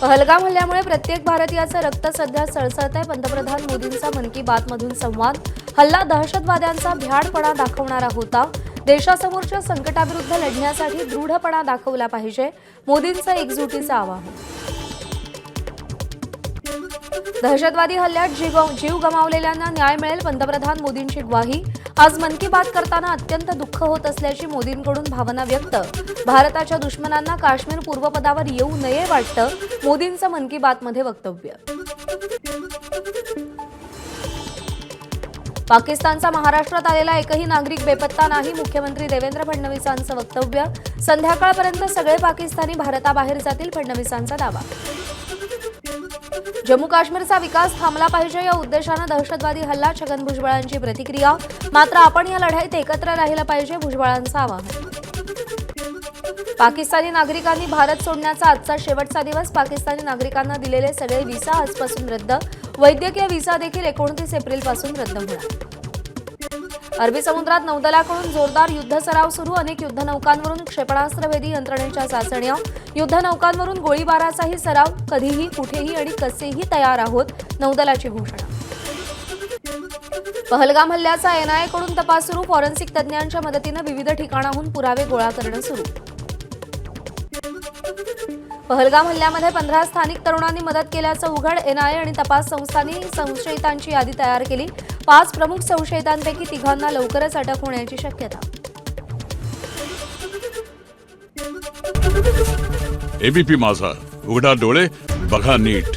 पहलगाम हल्ल्यामुळे प्रत्येक भारतीयाचं रक्त सध्या सळसळतंय। पंतप्रधान मोदींचा मन की बात मधून संवाद। हल्ला दहशतवाद्यांचा भ्याडपणा दाखवणारा होता। देशासमोरच्या संकटाविरुद्ध लढण्यासाठी दृढपणा दाखवला पाहिजे। मोदींचं एकजुटीचं आवाहन। दहशतवादी हल्ल्यात जीव गमावलेल्यांना न्याय मिळेल, पंतप्रधान मोदींची ग्वाही। आज मन की बात करताना अत्यंत दुःख होत असल्याची मोदींकडून भावना व्यक्त। भारताच्या दुश्मनांना काश्मीर पूर्वपदावर येऊ नये वाटतं, मोदींचं मन की बात मध्ये वक्तव्य। पाकिस्तानचा महाराष्ट्रात आलेला एकही नागरिक बेपत्ता नाही, मुख्यमंत्री देवेंद्र फडणवीसांचं वक्तव्य। संध्याकाळपर्यंत सगळे पाकिस्तानी भारताबाहेर जातील, फडणवीसांचा दावा। जम्मू काश्मीरचा विकास थांबला पाहिजे या उद्देशानं दहशतवादी हल्ला, छगन भुजबळांची प्रतिक्रिया। मात्र आपण या लढाईत एकत्र राहिलं पाहिजे, भुजबळांचं आवाहन। पाकिस्तानी नागरिकांनी भारत सोडण्याचा आजचा शेवटचा दिवस। पाकिस्तानी नागरिकांना दिलेले सगळे व्हिसा आजपासून रद्द। वैद्यकीय व्हिसा देखील 29 एप्रिलपासून रद्द होणार। अरबी समुद्रात नौदलाकडून जोरदार युद्धसराव सुरू। अनेक युद्धनौकांवरून क्षेपणास्त्रभेदी यंत्रणेच्या चाचण्या। युद्धनौकांवरून गोळीबाराचाही सराव। कधीही, कुठेही आणि कसेही तयार आहोत, नौदलाची घोषणा। पहलगाम हल्ल्याचा एनआयएकडून तपास सुरू। फॉरेन्सिक तज्ज्ञांच्या मदतीनं विविध ठिकाणाहून पुरावे गोळा करणं सुरू। पहलगाम हल्ल्यामध्ये 15 स्थानिक तरुणांनी मदत केल्याचं उघड। एनआयए आणि तपास संस्थांनी संशयितांची यादी तयार केली। 5 प्रमुख संशयितांपैकी 3 लवकरच अटक होण्याची शक्यता। एबीपी माझा, उघडा डोळे बघा नीट।